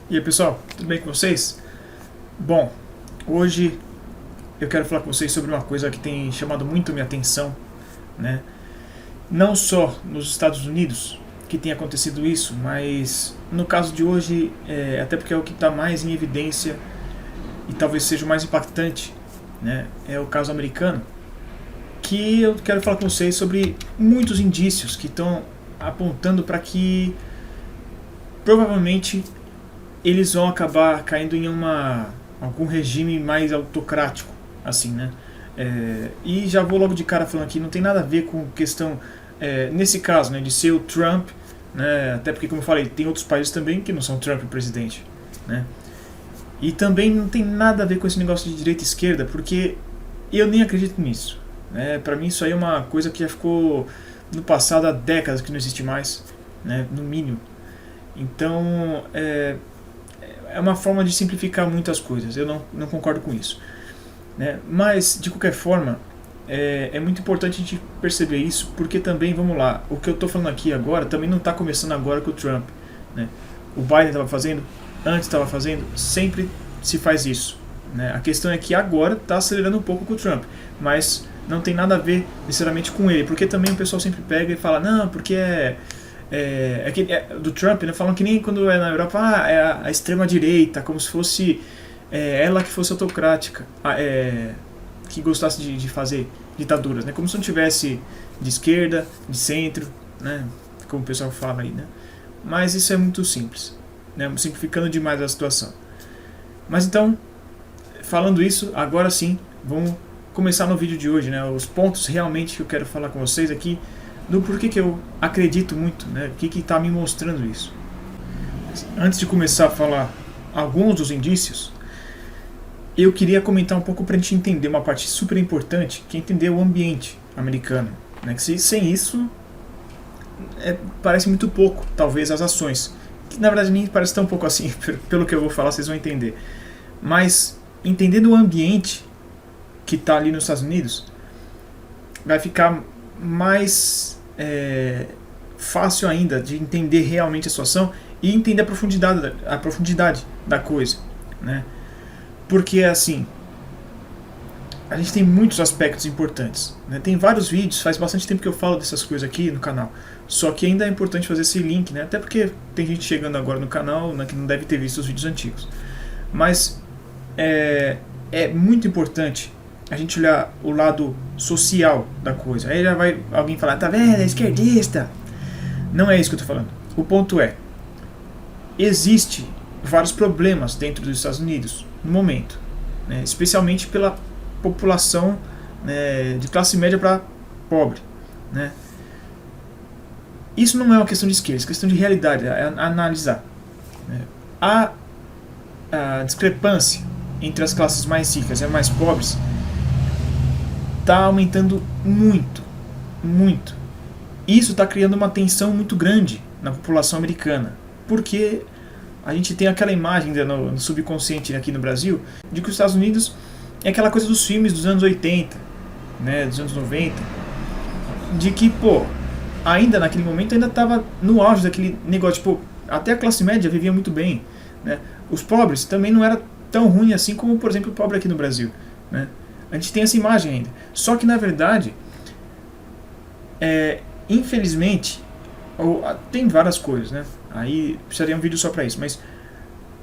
E aí pessoal, tudo bem com vocês? Bom, hoje eu quero falar com vocês sobre uma coisa que tem chamado muito minha atenção, né? Não só nos Estados Unidos que tem acontecido isso, mas no caso de hoje, até porque é o que está mais em evidência e talvez seja o mais impactante, né? É o caso americano, que eu quero falar com vocês sobre muitos indícios que estão apontando para que provavelmente eles vão acabar caindo em algum regime mais autocrático, assim, né? E já vou logo de cara falando aqui, não tem nada a ver com questão, nesse caso, né, de ser o Trump, né? Até porque, como eu falei, tem outros países também que não são Trump o presidente, né? E também não tem nada a ver com esse negócio de direita e esquerda, porque eu nem acredito nisso, né? Para mim isso aí é uma coisa que já ficou no passado há décadas, que não existe mais, né? No mínimo. Então, é uma forma de simplificar muitas coisas, eu não concordo com isso, né? Mas, de qualquer forma, é muito importante a gente perceber isso, porque também, vamos lá, o que eu estou falando aqui agora também não está começando agora com o Trump, né? O Biden estava fazendo, antes estava fazendo, sempre se faz isso, né? A questão é que agora está acelerando um pouco com o Trump, mas não tem nada a ver necessariamente com ele, porque também o pessoal sempre pega e fala, não, porque do Trump, né, falam que nem quando é na Europa, é a extrema-direita, como se fosse ela que fosse autocrática, que gostasse de fazer ditaduras, né, como se não tivesse de esquerda, de centro, né, como o pessoal fala aí, né. Mas isso é muito simples, né, simplificando demais a situação. Mas então, falando isso, agora sim, vamos começar no vídeo de hoje, né, os pontos realmente que eu quero falar com vocês aqui, do porquê que eu acredito muito, né? O que está me mostrando isso. Antes de começar a falar alguns dos indícios, eu queria comentar um pouco para a gente entender uma parte super importante, que é entender o ambiente americano, né? Que sem isso parece muito pouco, talvez, as ações, que na verdade nem parece tão pouco assim, pelo que eu vou falar vocês vão entender. Mas entendendo o ambiente que está ali nos Estados Unidos, vai ficar mais fácil ainda de entender realmente a situação e entender a profundidade da coisa, né? Porque assim, a gente tem muitos aspectos importantes, né? Tem vários vídeos, faz bastante tempo que eu falo dessas coisas aqui no canal, só que ainda é importante fazer esse link, né? Até porque tem gente chegando agora no canal, né, que não deve ter visto os vídeos antigos, mas é muito importante a gente olhar o lado social da coisa. Aí já vai alguém falar, tá vendo, é esquerdista. Não é isso que eu tô falando. O ponto é, existe vários problemas dentro dos Estados Unidos no momento, né, especialmente pela população, né, de classe média para pobre, né. Isso não é uma questão de esquerda, é questão de realidade, é analisar, né. A discrepância entre as classes mais ricas e as mais pobres está aumentando muito, muito. Isso está criando uma tensão muito grande na população americana, porque a gente tem aquela imagem no subconsciente aqui no Brasil de que os Estados Unidos é aquela coisa dos filmes dos anos 80, né, dos anos 90, de que, pô, ainda naquele momento ainda estava no auge daquele negócio, tipo, até a classe média vivia muito bem, né? Os pobres também não era tão ruim assim como, por exemplo, o pobre aqui no Brasil, né? A gente tem essa imagem ainda. Só que, na verdade, infelizmente, tem várias coisas, né? Aí precisaria um vídeo só pra isso. Mas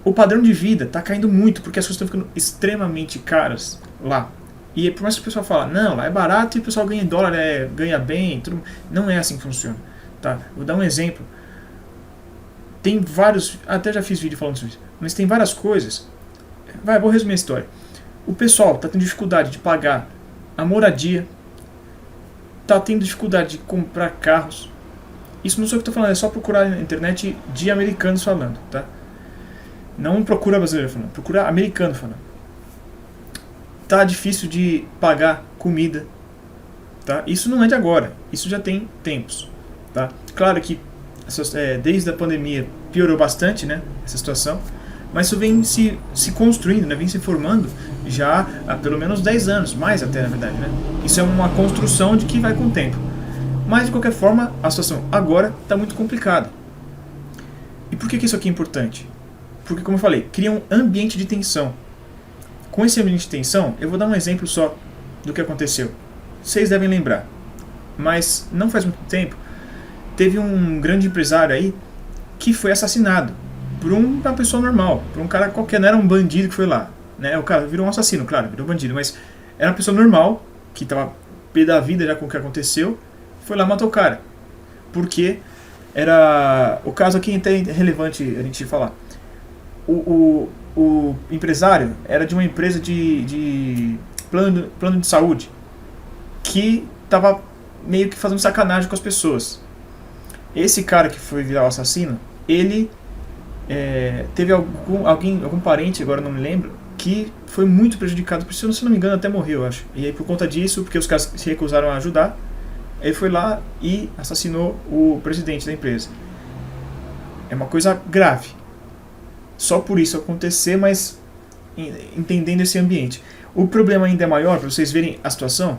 o padrão de vida está caindo muito, porque as coisas estão ficando extremamente caras lá. E por mais que o pessoal fala, não, lá é barato e o pessoal ganha em dólar, ganha bem, tudo. Não é assim que funciona, tá? Vou dar um exemplo. Tem vários, até já fiz vídeo falando sobre isso, mas tem várias coisas. Vou resumir a história. O pessoal está tendo dificuldade de pagar a moradia, está tendo dificuldade de comprar carros. Isso não sou eu que estou falando, é só procurar na internet de americanos falando, tá? Não procura brasileiro falando, procura americano falando. Tá difícil de pagar comida, tá? Isso não é de agora, isso já tem tempos, tá? Claro que desde a pandemia piorou bastante, né, essa situação. Mas isso vem se construindo, né? Vem se formando já há pelo menos 10 anos, mais até na verdade, né? Isso é uma construção de que vai com o tempo. Mas de qualquer forma, a situação agora está muito complicada. E por que isso aqui é importante? Porque, como eu falei, cria um ambiente de tensão. Com esse ambiente de tensão, eu vou dar um exemplo só do que aconteceu. Vocês devem lembrar, mas não faz muito tempo, teve um grande empresário aí que foi assassinado por uma pessoa normal, por um cara qualquer, não era um bandido que foi lá, né? O cara virou um assassino, claro, virou bandido, mas era uma pessoa normal, que estava pé da vida já com o que aconteceu, foi lá e matou o cara. Porque era... O caso aqui é relevante a gente falar. O empresário era de uma empresa de plano de saúde que estava meio que fazendo sacanagem com as pessoas. Esse cara que foi virar o assassino, ele teve algum parente, agora não me lembro, que foi muito prejudicado por isso, se não me engano até morreu, eu acho. E aí por conta disso, porque os caras se recusaram a ajudar, ele foi lá e assassinou o presidente da empresa. É uma coisa grave. Só por isso acontecer, mas entendendo esse ambiente. O problema ainda é maior, para vocês verem a situação,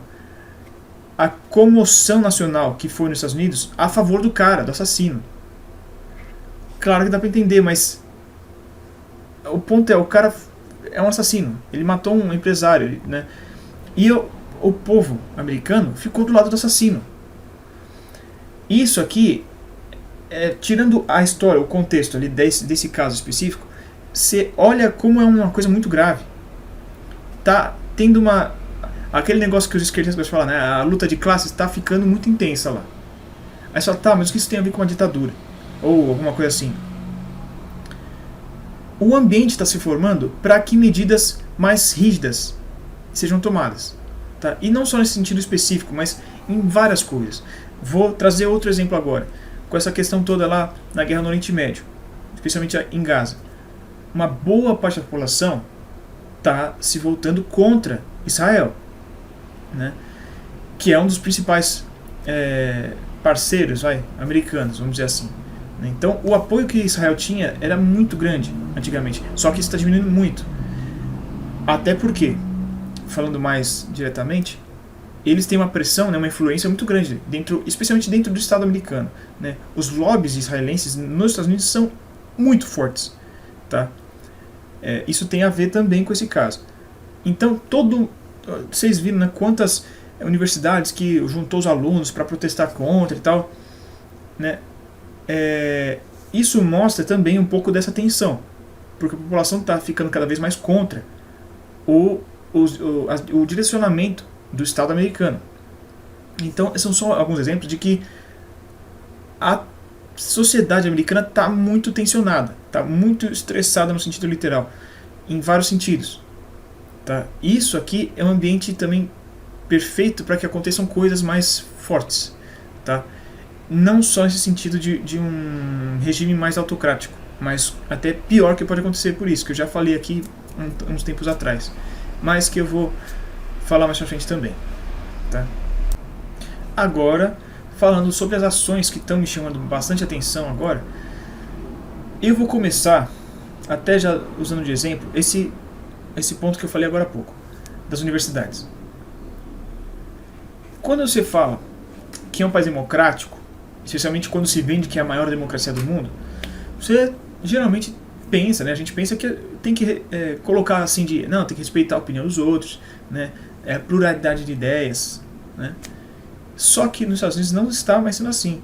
a comoção nacional que foi nos Estados Unidos a favor do cara, do assassino. Claro que dá para entender, mas o ponto é, o cara é um assassino, ele matou um empresário, né? E o povo americano ficou do lado do assassino. Isso aqui, tirando a história, o contexto ali desse caso específico, você olha como é uma coisa muito grave. Tá tendo aquele negócio que os esquerdistas gostam de falar, né? A luta de classes está ficando muito intensa lá. Aí você fala, tá, mas o que isso tem a ver com uma ditadura? Ou alguma coisa assim. O ambiente está se formando para que medidas mais rígidas sejam tomadas. Tá? E não só nesse sentido específico, mas em várias coisas. Vou trazer outro exemplo agora, com essa questão toda lá na guerra no Oriente Médio, especialmente em Gaza. Uma boa parte da população está se voltando contra Israel, né? Que é um dos principais parceiros americanos, vamos dizer assim. Então, o apoio que Israel tinha era muito grande antigamente, só que isso está diminuindo muito. Até porque, falando mais diretamente, eles têm uma pressão, né, uma influência muito grande, especialmente dentro do Estado americano, né? Os lobbies israelenses nos Estados Unidos são muito fortes. Tá? Isso tem a ver também com esse caso. Então, vocês viram, né, quantas universidades que juntou os alunos para protestar contra e tal, né? Isso mostra também um pouco dessa tensão, porque a população está ficando cada vez mais contra o direcionamento do Estado americano. Então, são só alguns exemplos de que a sociedade americana está muito tensionada, está muito estressada no sentido literal, em vários sentidos. Tá? Isso aqui é um ambiente também perfeito para que aconteçam coisas mais fortes. Tá? Não só nesse sentido de um regime mais autocrático, mas até pior que pode acontecer por isso, que eu já falei aqui uns tempos atrás, mas que eu vou falar mais pra frente também. Tá? Agora, falando sobre as ações que estão me chamando bastante atenção agora, eu vou começar, até já usando de exemplo, esse ponto que eu falei agora há pouco, das universidades. Quando você fala que é um país democrático, especialmente quando se vende que é a maior democracia do mundo, você geralmente pensa, né? A gente pensa que tem que colocar assim não, tem que respeitar a opinião dos outros, né? Pluralidade de ideias, né? Só que nos Estados Unidos não está mais sendo assim.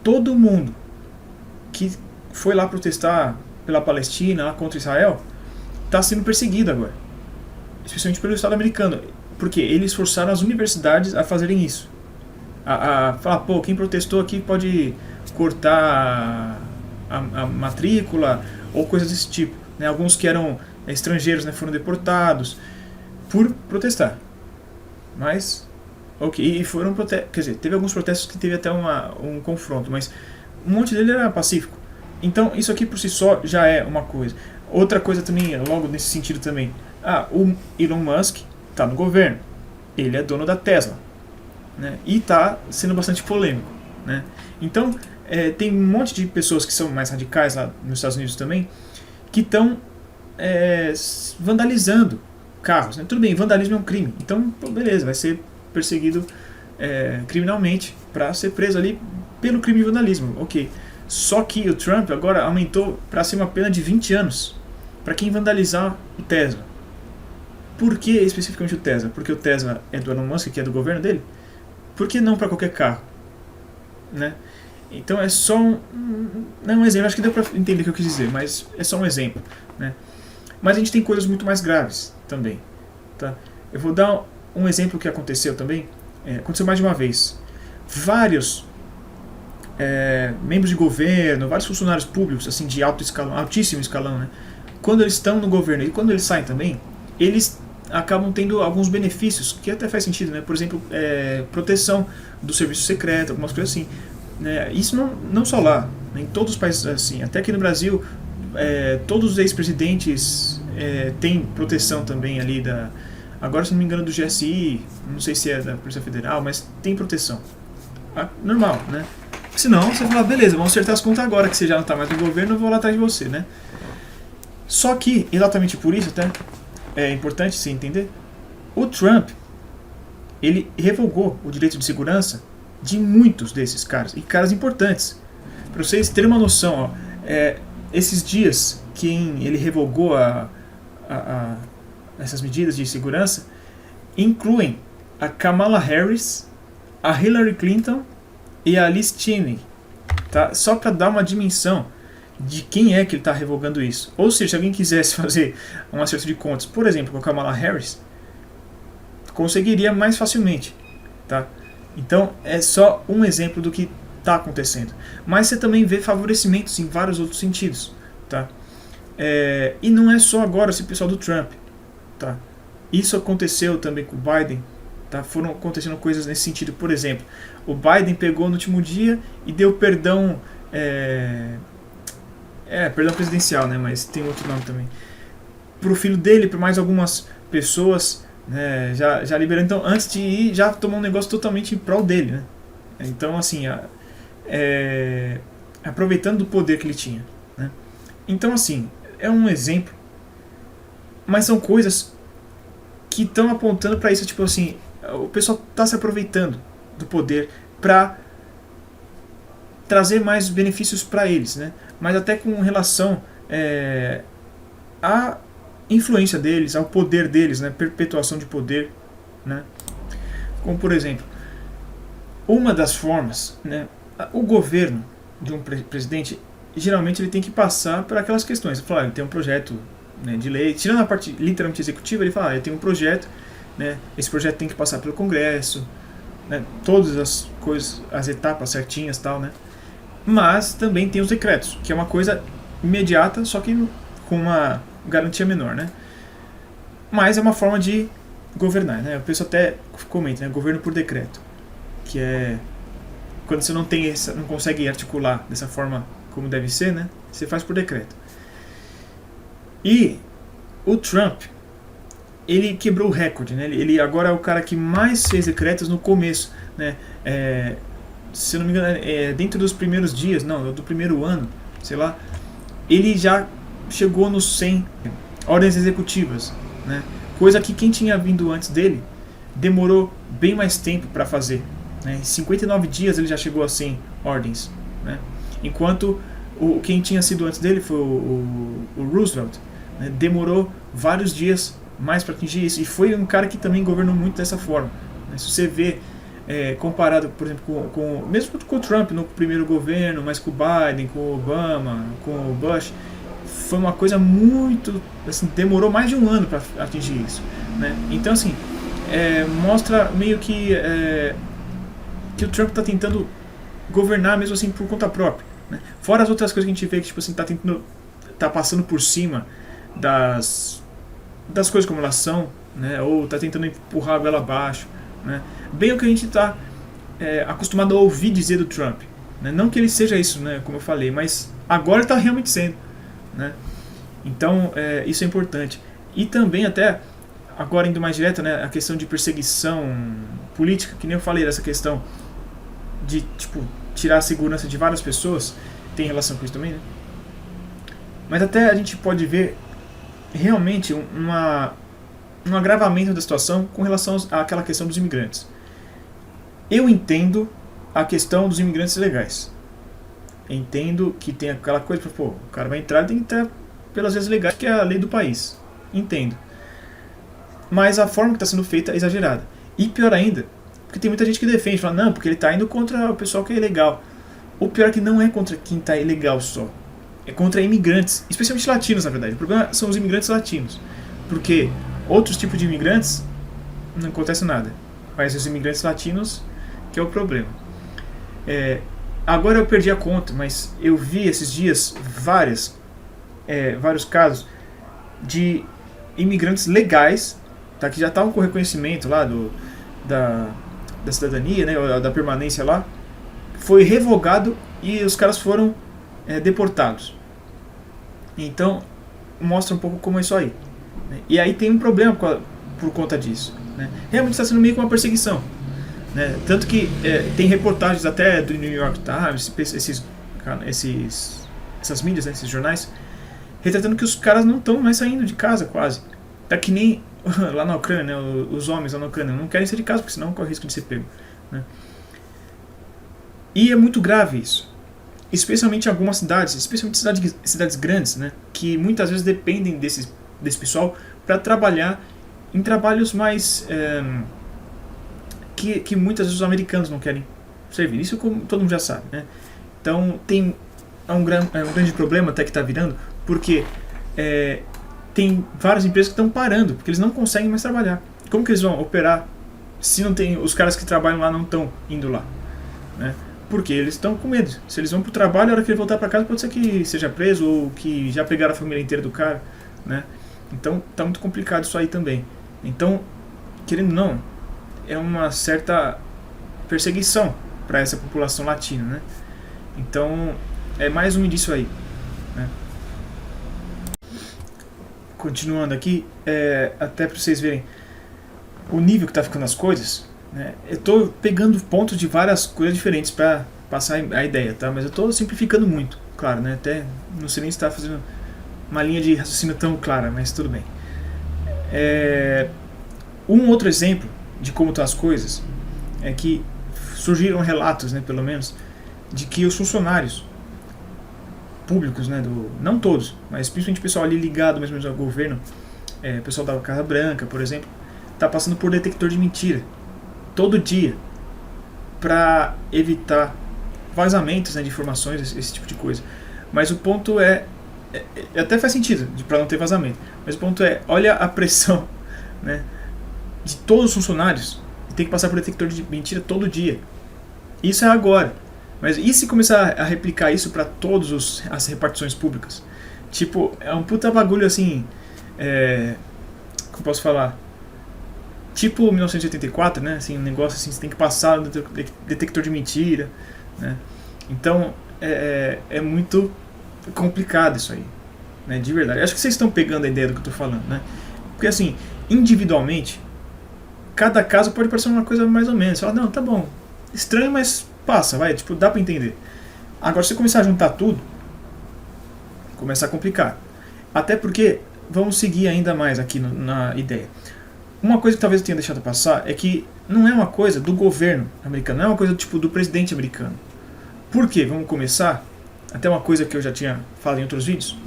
Todo mundo que foi lá protestar pela Palestina, lá contra Israel, está sendo perseguido agora, especialmente pelo Estado americano, porque eles forçaram as universidades a fazerem isso, a falar, pô, quem protestou aqui pode cortar a matrícula ou coisas desse tipo, né? Alguns que eram estrangeiros, né, foram deportados por protestar, mas ok, e foram quer dizer, teve alguns protestos que teve até um confronto, mas um monte dele era pacífico. Então isso aqui por si só já é uma coisa. Outra coisa também, logo nesse sentido também, o Elon Musk está no governo, ele é dono da Tesla, né, e está sendo bastante polêmico, né? Então tem um monte de pessoas que são mais radicais lá nos Estados Unidos também, que estão vandalizando carros, né? Tudo bem, vandalismo é um crime, então beleza, vai ser perseguido criminalmente para ser preso ali pelo crime de vandalismo, ok. Só que o Trump agora aumentou para ser uma pena de 20 anos para quem vandalizar o Tesla. Por que especificamente o Tesla? Porque o Tesla é do Elon Musk, que é do governo dele? Por que não para qualquer carro? Né? Então é só não é um exemplo, acho que deu para entender o que eu quis dizer, mas é só um exemplo. Né? Mas a gente tem coisas muito mais graves também. Tá? Eu vou dar um exemplo que aconteceu também. Aconteceu mais de uma vez. Vários membros de governo, vários funcionários públicos assim de alto escalão, altíssimo escalão, né? Quando eles estão no governo e quando eles saem também, eles acabam tendo alguns benefícios que até faz sentido, né? Por exemplo, proteção do serviço secreto, algumas coisas assim. Né? Isso não só lá, né? Em todos os países assim. Até aqui no Brasil, todos os ex-presidentes têm proteção também ali da... Agora, se não me engano, do GSI, não sei se é da Polícia Federal, mas tem proteção. Normal, né? Senão, você fala, beleza, vamos acertar as contas agora que você já não está mais no governo, eu vou lá atrás de você, né? Só que, exatamente por isso, até é importante você entender, o Trump, ele revogou o direito de segurança de muitos desses caras, e caras importantes. Para vocês terem uma noção, ó, esses dias que ele revogou essas medidas de segurança incluem a Kamala Harris, a Hillary Clinton e a Liz Cheney, tá? Só para dar uma dimensão de quem é que ele está revogando isso. Ou seja, se alguém quisesse fazer um acerto de contas, por exemplo, com a Kamala Harris, conseguiria mais facilmente, tá? Então é só um exemplo do que está acontecendo. Mas você também vê favorecimentos em vários outros sentidos, tá? E não é só agora esse pessoal do Trump, tá? Isso aconteceu também com o Biden, tá? Foram acontecendo coisas nesse sentido. Por exemplo, o Biden pegou no último dia e deu perdão, perdão presidencial, né? Mas tem outro nome também, para o filho dele, para mais algumas pessoas, né? Já liberando. Então, antes de ir, já tomou um negócio totalmente em prol dele, né? Então, assim, aproveitando do poder que ele tinha, né? Então, assim, é um exemplo, mas são coisas que estão apontando para isso, tipo assim, o pessoal está se aproveitando do poder para trazer mais benefícios para eles, né? Mas até com relação à influência deles, ao poder deles, né? Perpetuação de poder, né? Como, por exemplo, uma das formas, né? O governo de um presidente, geralmente ele tem que passar por aquelas questões. Ele fala, ele tem um projeto, né, de lei, tirando a parte literalmente executiva, ele fala, eu tenho um projeto, né, esse projeto tem que passar pelo Congresso, né, todas as coisas, as etapas certinhas, tal, né? Mas também tem os decretos, que é uma coisa imediata, só que com uma garantia menor, né? Mas é uma forma de governar, né? O pessoal até comenta, né, governo por decreto, que é quando você não consegue articular dessa forma como deve ser, né? Você faz por decreto. E o Trump, ele quebrou o recorde, né? Ele agora é o cara que mais fez decretos no começo, né? Se eu não me engano, dentro dos primeiros dias, não, do primeiro ano, sei lá, ele já chegou nos 100 ordens executivas, né? Coisa que quem tinha vindo antes dele demorou bem mais tempo para fazer, né? Em 59 dias ele já chegou a 100 ordens, né? Enquanto quem tinha sido antes dele foi o Roosevelt, né? Demorou vários dias mais para atingir isso, e foi um cara que também governou muito dessa forma, né? Se você vê, comparado, por exemplo, mesmo com o Trump no primeiro governo, mas com o Biden, com o Obama, com o Bush, foi uma coisa muito, assim, demorou mais de um ano para atingir isso, né? Então, assim, mostra meio que o Trump está tentando governar mesmo assim por conta própria, né? Fora as outras coisas que a gente vê que, tipo assim, tá passando por cima das coisas como elas são, né? Ou está tentando empurrar a goela abaixo, né? Bem o que a gente está acostumado a ouvir dizer do Trump, né? Não que ele seja isso, né, como eu falei, mas agora está realmente sendo, né? Então isso é importante. E também até agora indo mais direto, né, a questão de perseguição política, que nem eu falei, dessa questão de, tipo, tirar a segurança de várias pessoas, tem relação com isso também, né? Mas até a gente pode ver realmente um agravamento da situação com relação àquela questão dos imigrantes. Eu entendo a questão dos imigrantes ilegais. Entendo que tem aquela coisa, pô, o cara vai entrar, ele tem que entrar pelas vias legais, que é a lei do país. Entendo. Mas a forma que está sendo feita é exagerada. E pior ainda, porque tem muita gente que defende, fala, não, porque ele está indo contra o pessoal que é ilegal. O pior é que não é contra quem está ilegal só. É contra imigrantes, especialmente latinos, na verdade. O problema são os imigrantes latinos. Porque outros tipos de imigrantes não acontece nada. Mas os imigrantes latinos que é o problema. Agora eu perdi a conta, mas eu vi esses dias vários casos de imigrantes legais, tá, que já estavam com reconhecimento lá da cidadania, né, da permanência lá, foi revogado e os caras foram deportados. Então mostra um pouco como é isso aí, né? E aí tem um problema por conta disso, né? Realmente está sendo meio que uma perseguição, né? Tanto que tem reportagens até do New York Times, essas mídias, né, esses jornais, retratando que os caras não estão mais saindo de casa quase. Tá que nem lá na Ucrânia, né, os homens lá na Ucrânia não querem sair de casa porque senão corre risco de ser pego, né? E é muito grave isso, especialmente em algumas cidades, especialmente cidades grandes, né, que muitas vezes dependem desse pessoal para trabalhar em trabalhos mais que muitas vezes os americanos não querem servir. Isso como todo mundo já sabe, né? Então é um grande problema até que está virando, porque tem várias empresas que estão parando, porque eles não conseguem mais trabalhar. Como que eles vão operar se não tem, os caras que trabalham lá não estão indo lá, né? Porque eles estão com medo. Se eles vão pro trabalho, a hora que ele voltar para casa pode ser que seja preso ou que já pegaram a família inteira do cara, né? Então tá muito complicado isso aí também. Então, querendo ou não, é uma certa perseguição para essa população latina, né? Então é mais um indício aí, né? Continuando aqui, até para vocês verem o nível que tá ficando as coisas, né? Eu estou pegando pontos de várias coisas diferentes para passar a ideia, tá? Mas eu estou simplificando muito, claro, né? Até não sei nem se está fazendo uma linha de raciocínio tão clara, mas tudo bem. Um outro exemplo de como estão as coisas é que surgiram relatos, né, pelo menos, de que os funcionários públicos, né, não todos, mas principalmente o pessoal ali ligado mais ou menos ao governo, o pessoal da Casa Branca, por exemplo, está passando por detector de mentira todo dia para evitar vazamentos, né, de informações, esse tipo de coisa. Mas o ponto até faz sentido para não ter vazamento, mas o ponto olha a pressão, né, de todos os funcionários, tem que passar por detector de mentira todo dia. Isso é agora. Mas e se começar a replicar isso para todas as repartições públicas? Tipo, é um puta bagulho assim, como posso falar? Tipo 1984, né? Assim, um negócio assim, você tem que passar no detector de mentira, né? Então, é muito complicado isso aí, né? De verdade. Acho que vocês estão pegando a ideia do que eu estou falando, né? Porque assim, individualmente, cada caso pode parecer uma coisa mais ou menos. Você fala, não, tá bom, estranho, mas passa, vai, tipo, dá pra entender. Agora, se você começar a juntar tudo, começa a complicar. Até porque, vamos seguir ainda mais aqui na ideia. Uma coisa que talvez eu tenha deixado passar é que não é uma coisa do governo americano, não é uma coisa tipo do presidente americano. Por quê? Vamos começar. Até uma coisa que eu já tinha falado em outros vídeos.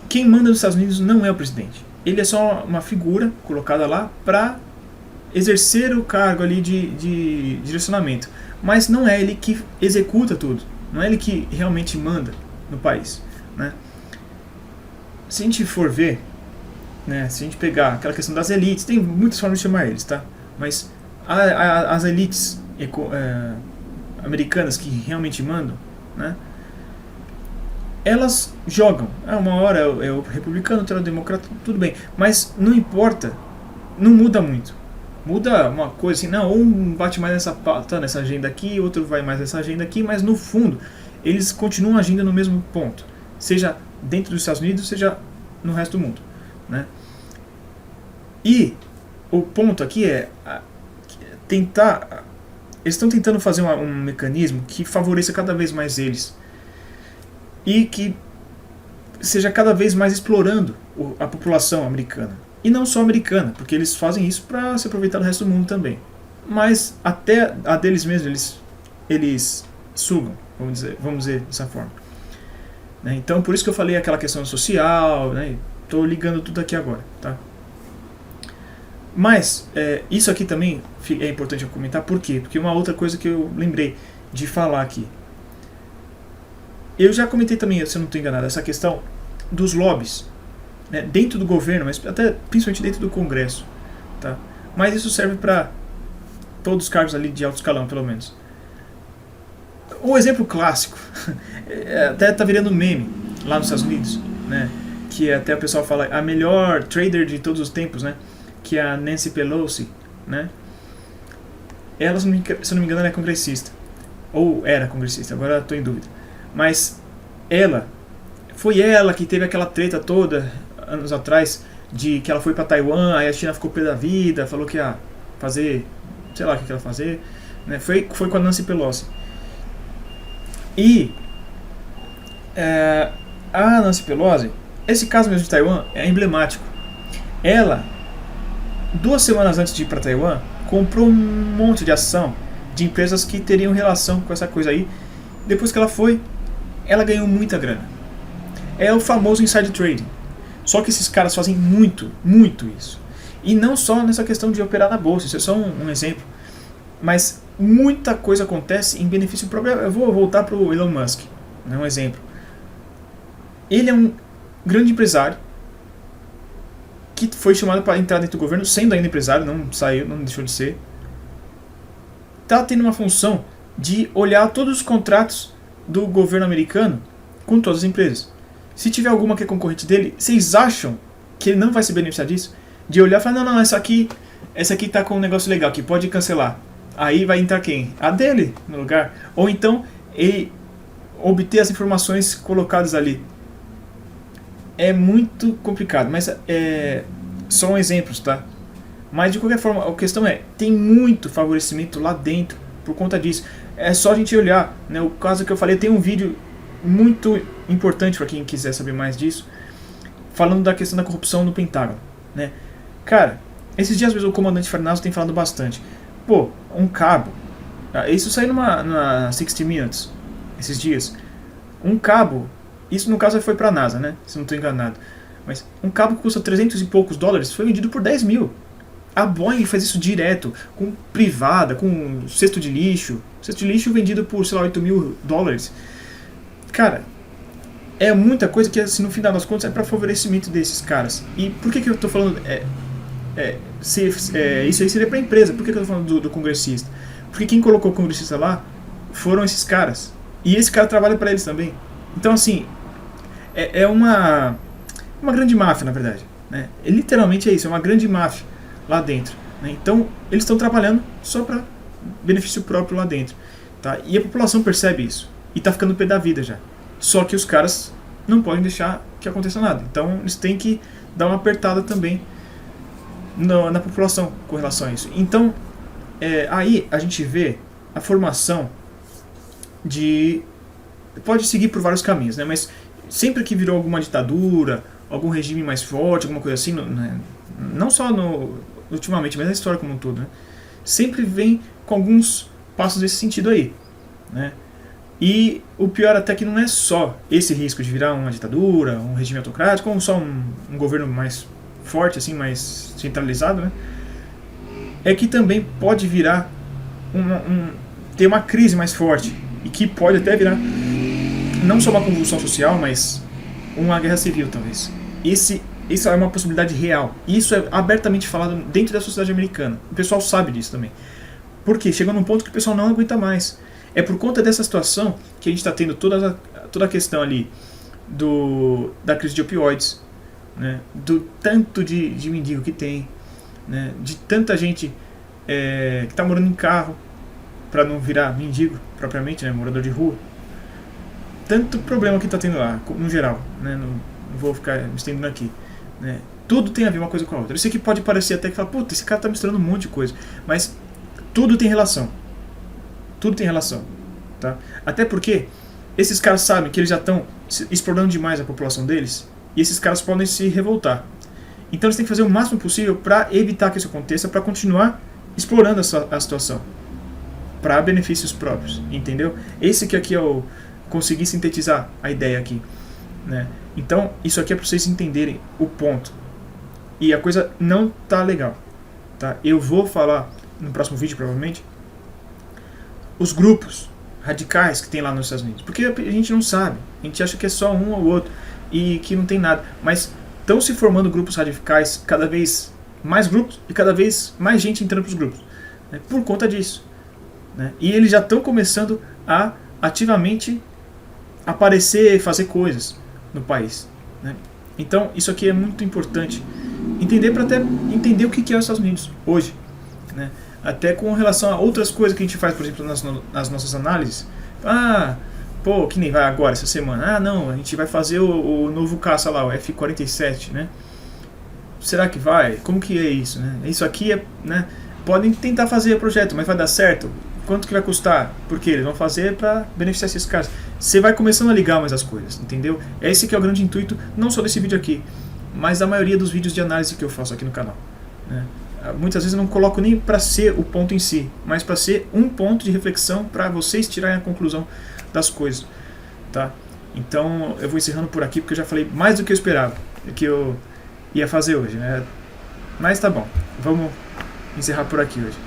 Quem manda nos Estados Unidos não é o presidente. Ele é só uma figura colocada lá para exercer o cargo ali de direcionamento. Mas não é ele que executa tudo. Não é ele que realmente manda no país, né? Se a gente for ver, né, se a gente pegar aquela questão das elites, tem muitas formas de chamar eles, tá? Mas as elites americanas que realmente mandam, né, elas jogam. Uma hora é o republicano, outra é o democrata, tudo bem. Mas não importa, não muda muito. Muda uma coisa assim, não, um bate mais nessa agenda aqui, outro vai mais nessa agenda aqui, mas no fundo, eles continuam agindo no mesmo ponto. Seja dentro dos Estados Unidos, seja no resto do mundo, né? E o ponto aqui tentar... Eles estão tentando fazer um mecanismo que favoreça cada vez mais eles e que seja cada vez mais explorando a população americana. E não só americana, porque eles fazem isso para se aproveitar do resto do mundo também. Mas até a deles mesmos, eles sugam, vamos dizer dessa forma. Né? Então, por isso que eu falei aquela questão social, né? Estou ligando tudo aqui agora, tá? Mas, isso aqui também é importante eu comentar, por quê? Porque uma outra coisa que eu lembrei de falar aqui. Eu já comentei também, se eu não estou enganado, essa questão dos lobbies, né? Dentro do governo, mas até principalmente dentro do Congresso, tá? Mas isso serve para todos os cargos ali de alto escalão, pelo menos. Um exemplo clássico, até tá virando meme lá nos Estados Unidos, né? Que até o pessoal fala a melhor trader de todos os tempos, né? Que é a Nancy Pelosi, né? Ela, se eu não me engano, ela é congressista. Ou era congressista, agora estou em dúvida. Mas foi ela que teve aquela treta toda, anos atrás, de que ela foi para Taiwan, aí a China ficou pé da vida, falou que ia fazer, sei lá o que ela ia fazer, né? Foi com a Nancy Pelosi. E a Nancy Pelosi, esse caso mesmo de Taiwan é emblemático. Ela, 2 semanas antes de ir para Taiwan, comprou um monte de ação de empresas que teriam relação com essa coisa aí. Depois que ela foi, ela ganhou muita grana. É o famoso inside trading. Só que esses caras fazem muito isso. E não só nessa questão de operar na bolsa, isso é só um exemplo. Mas muita coisa acontece em benefício próprio. Eu vou voltar para o Elon Musk, né, um exemplo. Ele é um grande empresário que foi chamado para entrar dentro do governo, sendo ainda empresário, não saiu, não deixou de ser. Está tendo uma função de olhar todos os contratos do governo americano com todas as empresas. Se tiver alguma que é concorrente dele, vocês acham que ele não vai se beneficiar disso? De olhar e falar, não, essa aqui está com um negócio legal, que pode cancelar. Aí vai entrar quem? A dele no lugar. Ou então, ele obter as informações colocadas ali. É muito complicado, mas são exemplos, tá? Mas de qualquer forma, a questão tem muito favorecimento lá dentro por conta disso. É só a gente olhar, né? O caso que eu falei, tem um vídeo muito importante para quem quiser saber mais disso, falando da questão da corrupção no Pentágono, né? Cara, esses dias mesmo o comandante Farnaso tem falado bastante. Pô, um cabo, isso saiu na 60 Minutes esses dias. Um cabo, isso no caso foi pra NASA, né? Se não estou enganado. Mas um cabo que custa 300 e poucos dólares foi vendido por 10 mil. A Boeing faz isso direto, com privada, com cesto de lixo. Cesto de lixo vendido por, sei lá, 8 mil dólares. Cara, é muita coisa que, assim, no final das contas, é para favorecimento desses caras. E por que eu estou falando... isso aí seria para a empresa. Por que eu estou falando do congressista? Porque quem colocou o congressista lá foram esses caras. E esse cara trabalha para eles também. Então, assim, é uma grande máfia, na verdade, né? Literalmente é isso, é uma grande máfia lá dentro, né? Então, eles estão trabalhando só para benefício próprio lá dentro, tá? E a população percebe isso. E está ficando pé da vida já. Só que os caras não podem deixar que aconteça nada. Então, eles têm que dar uma apertada também na população com relação a isso. Então, aí a gente vê a formação pode seguir por vários caminhos, né? Mas sempre que virou alguma ditadura, algum regime mais forte, alguma coisa assim, né? Não só ultimamente, mas na história como um todo, né? Sempre vem com alguns passos desse sentido aí, né? E o pior até que não é só esse risco de virar uma ditadura, um regime autocrático, ou só um governo mais forte, assim, mais centralizado, né? É que também pode virar ter uma crise mais forte, e que pode até virar não só uma convulsão social, mas uma guerra civil, talvez. Isso é uma possibilidade real. Isso é abertamente falado dentro da sociedade americana. O pessoal sabe disso também. Porque chega num ponto que o pessoal não aguenta mais. É por conta dessa situação que a gente está tendo toda a questão ali da crise de opioides, né? Do tanto de mendigo que tem, né? De tanta gente que está morando em carro, para não virar mendigo propriamente, né? Morador de rua. Tanto problema que está tendo lá, no geral, né? Não vou ficar me estendendo aqui, né? Tudo tem a ver uma coisa com a outra. Isso aqui pode parecer até que fala, puta, esse cara está misturando um monte de coisa, mas tudo tem relação. Tudo tem relação, tá? Até porque esses caras sabem que eles já estão explorando demais a população deles, e esses caras podem se revoltar. Então eles têm que fazer o máximo possível para evitar que isso aconteça, para continuar explorando a situação. para benefícios próprios, entendeu? Esse que aqui é o consegui sintetizar a ideia aqui, né? Então, isso aqui é para vocês entenderem o ponto. E a coisa não tá legal, tá? Eu vou falar no próximo vídeo, provavelmente, os grupos radicais que tem lá nos Estados Unidos. Porque a gente não sabe, a gente acha que é só um ou outro e que não tem nada. Mas estão se formando grupos radicais, cada vez mais grupos e cada vez mais gente entrando para os grupos, né, por conta disso, né? E eles já estão começando a ativamente aparecer e fazer coisas no país, né? Então isso aqui é muito importante entender, para até entender o que é os Estados Unidos hoje, né? Até com relação a outras coisas que a gente faz, por exemplo, nas nossas análises. Pô, que nem vai agora, essa semana. Não, a gente vai fazer o novo caça lá, o F-47, né? Será que vai? Como que é isso, né? Isso aqui é, né? Podem tentar fazer o projeto, mas vai dar certo? Quanto que vai custar? Porque eles vão fazer para beneficiar esses caras. Você vai começando a ligar mais as coisas, entendeu? Esse que é o grande intuito, não só desse vídeo aqui, mas da maioria dos vídeos de análise que eu faço aqui no canal, né? Muitas vezes eu não coloco nem para ser o ponto em si, mas para ser um ponto de reflexão para vocês tirarem a conclusão das coisas, tá? Então eu vou encerrando por aqui, porque eu já falei mais do que eu esperava, que eu ia fazer hoje, né? Mas tá bom, vamos encerrar por aqui hoje.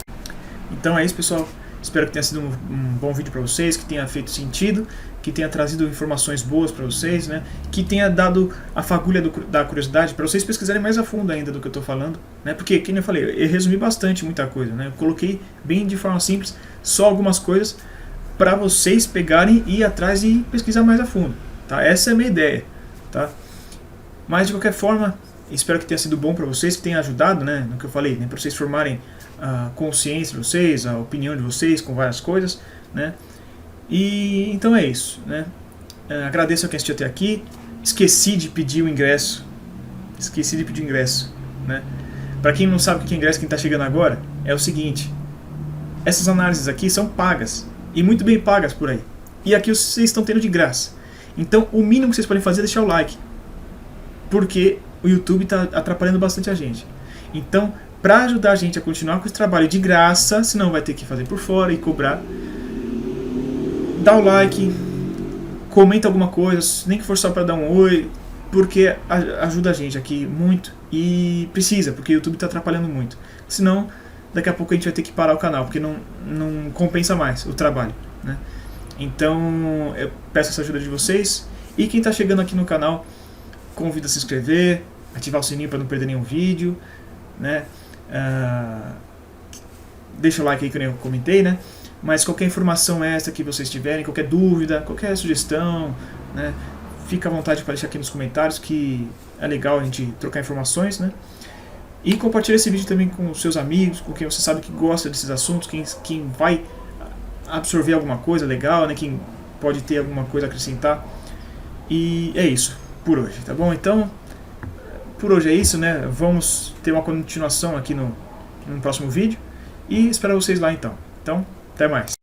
Então é isso, pessoal. Espero que tenha sido um bom vídeo para vocês, que tenha feito sentido, que tenha trazido informações boas para vocês, né? Que tenha dado a fagulha da curiosidade para vocês pesquisarem mais a fundo ainda do que eu estou falando, né? Porque, como eu falei, eu resumi bastante muita coisa, né? Eu coloquei bem de forma simples só algumas coisas para vocês pegarem e ir atrás e pesquisar mais a fundo, tá? Essa é a minha ideia, tá? Mas de qualquer forma, espero que tenha sido bom para vocês, que tenha ajudado, né? No que eu falei, né? Para vocês formarem a consciência de vocês, a opinião de vocês com várias coisas, né? E então é isso, né? Agradeço a quem assistiu até aqui. Esqueci de pedir o ingresso, né? Para quem não sabe o que é ingresso, quem está chegando agora, é o seguinte: essas análises aqui são pagas, e muito bem pagas por aí, e aqui vocês estão tendo de graça. Então o mínimo que vocês podem fazer é deixar o like, porque o YouTube está atrapalhando bastante a gente. Então, para ajudar a gente a continuar com esse trabalho de graça, senão vai ter que fazer por fora e cobrar, dá o like, comenta alguma coisa, nem que for só para dar um oi, porque ajuda a gente aqui muito, e precisa, porque o YouTube está atrapalhando muito. Senão, daqui a pouco a gente vai ter que parar o canal, porque não compensa mais o trabalho, né? Então, eu peço essa ajuda de vocês, e quem está chegando aqui no canal, convido a se inscrever, ativar o sininho para não perder nenhum vídeo, né? Deixa o like aí que eu comentei, né? Mas qualquer informação extra que vocês tiverem, qualquer dúvida, qualquer sugestão, né? Fica à vontade para deixar aqui nos comentários, que é legal a gente trocar informações, né? E compartilha esse vídeo também com os seus amigos, com quem você sabe que gosta desses assuntos, quem vai absorver alguma coisa legal, né? Quem pode ter alguma coisa a acrescentar. E é isso por hoje, tá bom? Então, por hoje é isso, né? Vamos ter uma continuação aqui no próximo vídeo. E espero vocês lá então. Então, até mais.